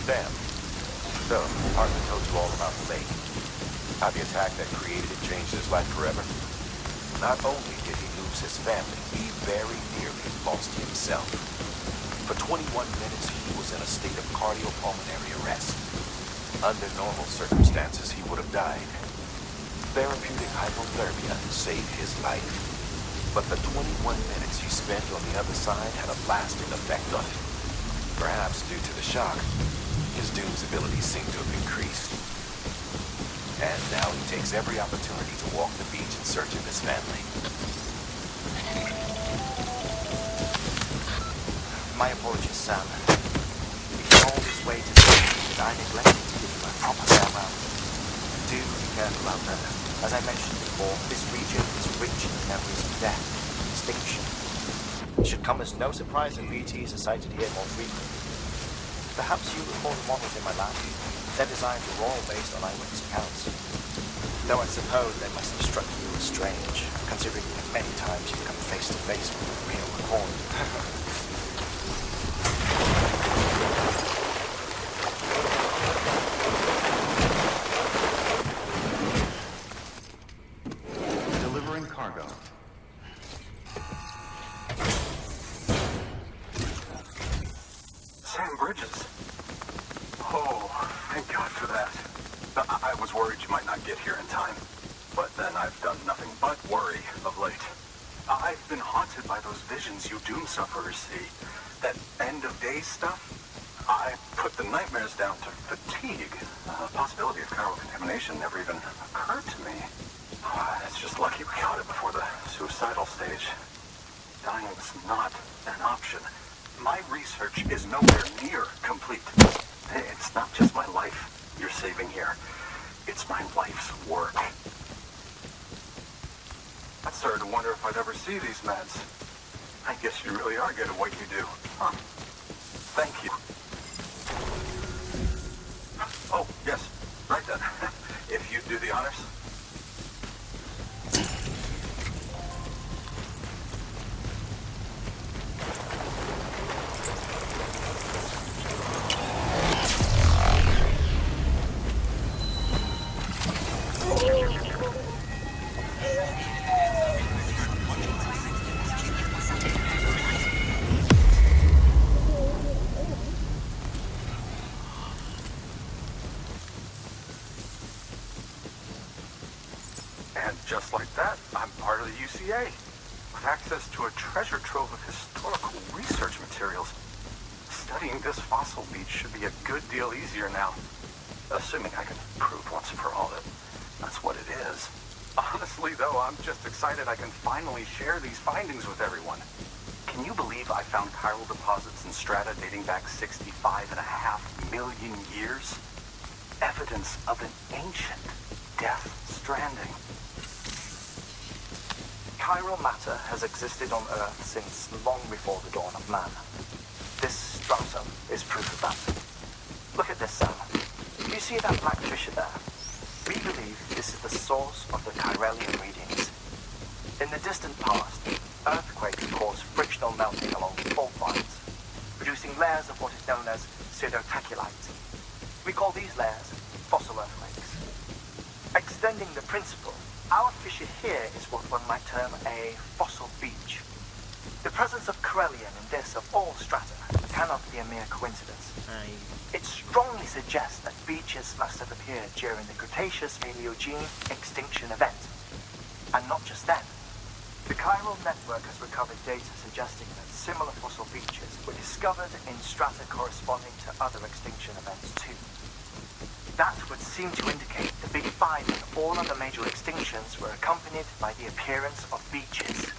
Sam. So, Hartman told you all about the lake. How the attack that created it changed his life forever. Not only did he lose his family, he very nearly lost himself. For 21 minutes, he was in a state of cardiopulmonary arrest. Under normal circumstances, he would have died. Therapeutic hypothermia saved his life. But the 21 minutes he spent on the other side had a lasting effect on him. Perhaps due to the shock, his Doom's abilities seem to have increased. And now he takes every opportunity to walk the beach in search of his family. My apologies, Sam. We came all this way to see you, and I neglected to give you a proper farewell. Do be careful out there. As I mentioned before, this region is rich in memories of death and extinction. It should come as no surprise that BTs are sighted here more frequently. Perhaps you recall the models in my lab. Their designs were all based on eyewitness accounts. Though I suppose they must have struck you as strange, considering that many times you've come face to face with a real recording. Delivering cargo. Sam Bridges. Oh, thank God for that. I was worried you might not get here in time. But then I've done nothing but worry of late. I've been haunted by those visions you Doom sufferers see. That end-of-days stuff. I put the nightmares down to fatigue. The possibility of chiral contamination never even occurred to me. It's just lucky we got it before the suicidal stage. Dying was not an option. My research is nowhere near complete. It's not just my life you're saving here. It's my life's work. I started to wonder if I'd ever see these meds. I guess you really are good at what you do. Huh. Thank you. Oh, yes. Right then. If you'd do the honors. And just like that, I'm part of the UCA, with access to a treasure trove of historical research materials. Studying this fossil beach should be a good deal easier now, assuming I can prove once and for all that that's what it is. Honestly, though, I'm just excited I can finally share these findings with everyone. Can you believe I found chiral deposits in strata dating back 65.5 million years? Evidence of an ancient death stranding. Chiral matter has existed on Earth since long before the dawn of man. This stratum is proof of that. Look at this, Sam. Do you see that black fissure there? We believe this is the source of the Chiralian readings. In the distant past, earthquakes caused frictional melting along fault lines, producing layers of what is known as pseudotaculite. We call these layers fossil earthquakes. Extending the principle, our fissure here is what one might term a fossil beach. The presence of Chiralian in this of all strata cannot be a mere coincidence. It strongly suggests that beaches must have appeared during the Cretaceous-Paleogene extinction event. And not just then. The chiral network has recovered data suggesting that similar fossil beaches were discovered in strata corresponding to other extinction events too. That would seem to indicate the Big Five and all other major extinctions were accompanied by the appearance of beaches.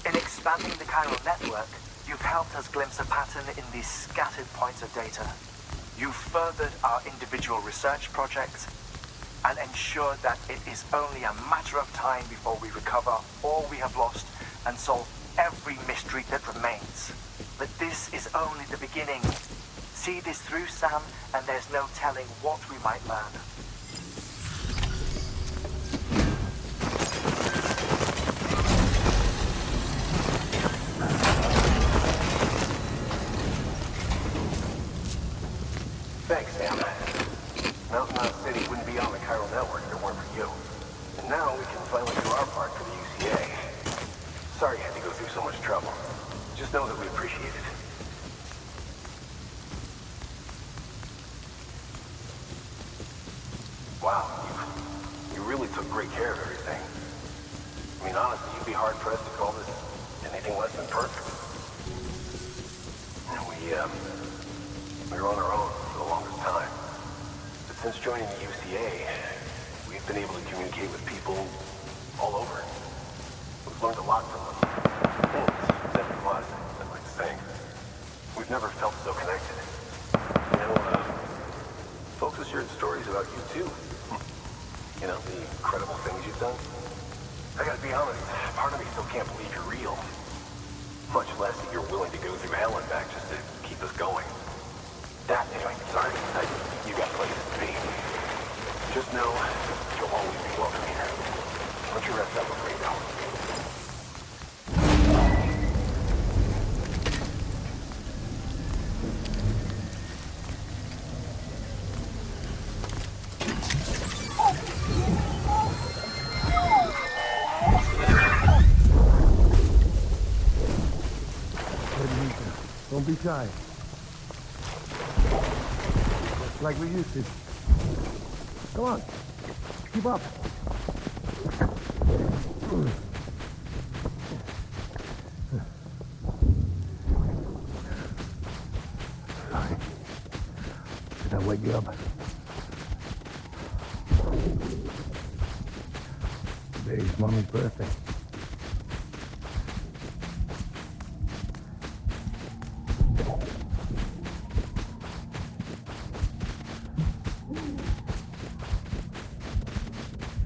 In expanding the chiral network, you've helped us glimpse a pattern in these scattered points of data. You've furthered our individual research projects and ensured that it is only a matter of time before we recover all we have lost and solve every mystery that remains. But this is only the beginning. See this through, Sam, and there's no telling what we might learn. us through so much trouble. Just know that we appreciate it. Wow, you really took great care of everything. I mean, honestly, you'd be hard-pressed to call this anything less than perfect. You know, we were on our own for the longest time. But since joining the UCA, we've been able to communicate with people all over. We've learned a lot from them. And never was, I'd like to think. We've never felt so connected. You know, folks have shared stories about you, too. You know, the incredible things you've done. I gotta be honest, part of me still can't believe you're real. Much less that you're willing to go through hell and back just to keep us going. Anyway, sorry. You got places to be. Just know you'll always be welcome here. Why don't you rest up before you go? Don't be shy. Just like we used to. Come on. Keep up. Sorry. Did I wake you up? Today's Mommy's birthday.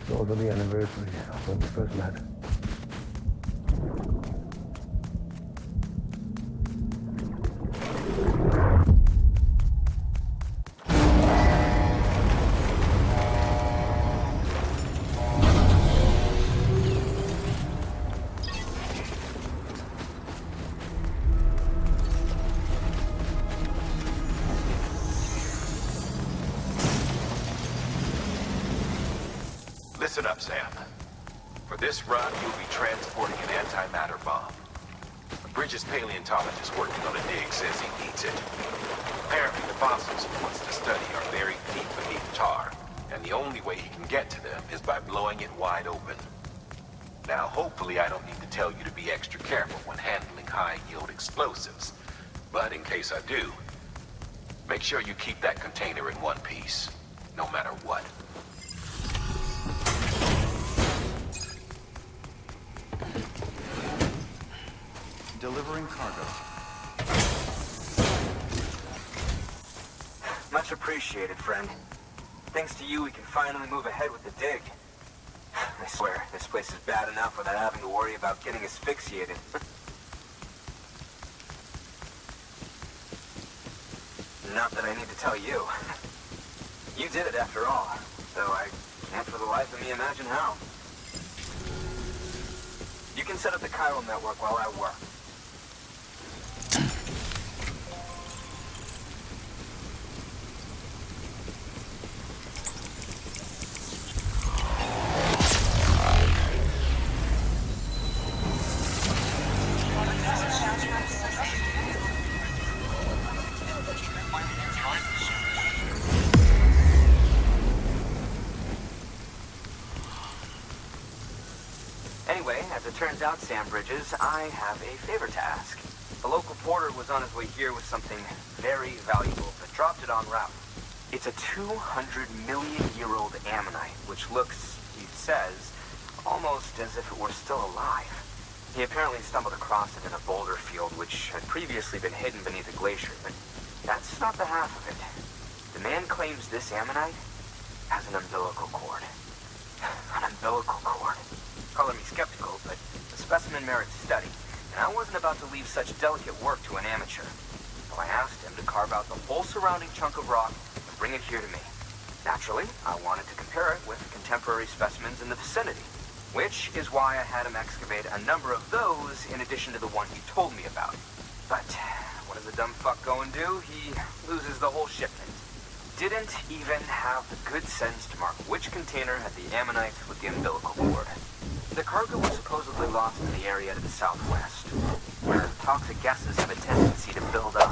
It's also the anniversary of when we first met. Listen up, Sam. For this run, you'll be transporting an antimatter bomb. A Bridges paleontologist working on a dig says he needs it. Apparently, the fossils he wants to study are buried deep beneath tar, and the only way he can get to them is by blowing it wide open. Now, hopefully I don't need to tell you to be extra careful when handling high-yield explosives. But in case I do, make sure you keep that container in one piece, no matter what. Delivering cargo. Much appreciated, friend. Thanks to you, we can finally move ahead with the dig. I swear, this place is bad enough without having to worry about getting asphyxiated. Not that I need to tell you. You did it after all, though I can't for the life of me imagine how. You can set up the chiral network while I work. Anyway, as it turns out, Sam Bridges, I have a favor to ask. The local porter was on his way here with something very valuable, but dropped it en route. It's a 200-million-year-old ammonite, which looks, he says, almost as if it were still alive. He apparently stumbled across it in a boulder field, which had previously been hidden beneath a glacier, but that's not the half of it. The man claims this ammonite has an umbilical cord. An umbilical cord. Color me skeptical, but the specimen merits study, and I wasn't about to leave such delicate work to an amateur. So I asked him to carve out the whole surrounding chunk of rock and bring it here to me. Naturally, I wanted to compare it with contemporary specimens in the vicinity, which is why I had him excavate a number of those in addition to the one he told me about. But what does a dumb fuck go and do? He loses the whole shipment. Didn't even have the good sense to mark which container had the ammonite with the umbilical cord. The cargo was supposedly lost in the area to the southwest, where toxic gases have a tendency to build up.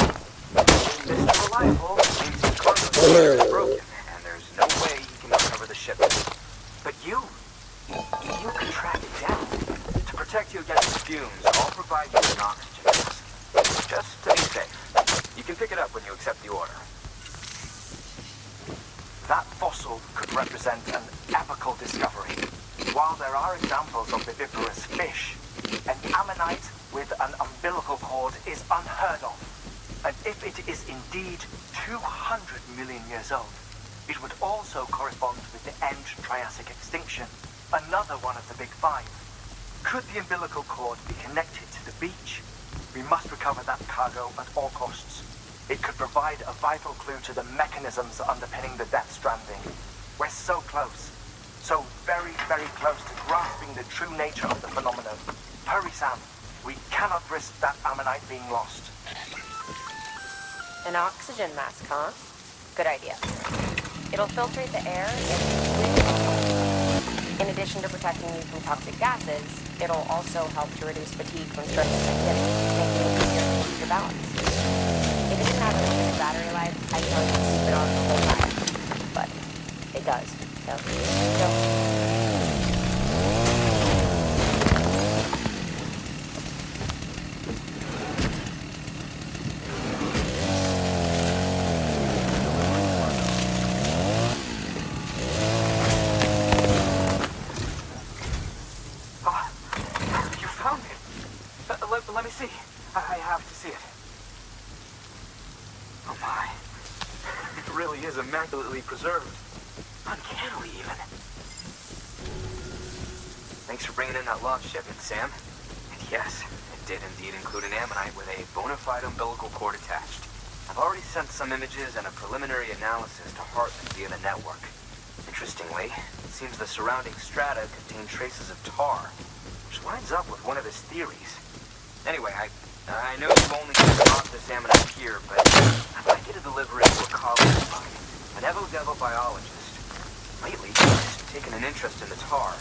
Mr. Reliable claims his cargo is broken, and there's no way he can recover the shipment. But you can track it down. To protect you against the fumes, I'll provide you with an oxygen mask. Just to be safe. You can pick it up when you accept the order. That fossil could represent an epical discovery. While there are examples of viviparous fish, an ammonite with an umbilical cord is unheard of. And if it is indeed 200 million years old, it would also correspond with the end Triassic extinction, another one of the big five. Could the umbilical cord be connected to the beach? We must recover that cargo at all costs. It could provide a vital clue to the mechanisms underpinning the Death Stranding. We're so close. So very, very close to grasping the true nature of the phenomenon. Hurry, Sam. We cannot risk that ammonite being lost. An oxygen mask, huh? Good idea. It'll filtrate the air in addition to protecting you from toxic gases, it'll also help to reduce fatigue from stress activity, making it easier to keep your balance. If it didn't have a limited battery life, I'd tell you to keep it on the whole time. But it does, so go. Let me see. I have to see it. Oh my. It really is immaculately preserved. Uncannily, even. Thanks for bringing in that lost shipment, Sam. And yes, it did indeed include an ammonite with a bona fide umbilical cord attached. I've already sent some images and a preliminary analysis to Hartman via the network. Interestingly, it seems the surrounding strata contain traces of tar, which lines up with one of his theories. Anyway, I know you've only got this ammonite here, but I'd like you to deliver it to a colleague of mine, an evo-devo biologist. Lately, she's taken an interest in the tar,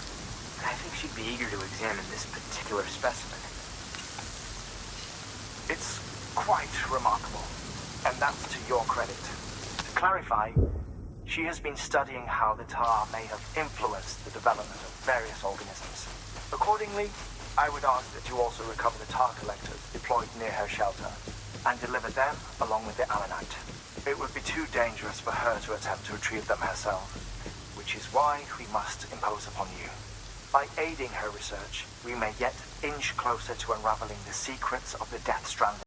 and I think she'd be eager to examine this particular specimen. It's quite remarkable, and that's to your credit. To clarify, she has been studying how the tar may have influenced the development of various organisms. Accordingly, I would ask that you also recover the tar collectors deployed near her shelter and deliver them along with the ammonite. It would be too dangerous for her to attempt to retrieve them herself, which is why we must impose upon you. By aiding her research, we may yet inch closer to unraveling the secrets of the Death Stranding.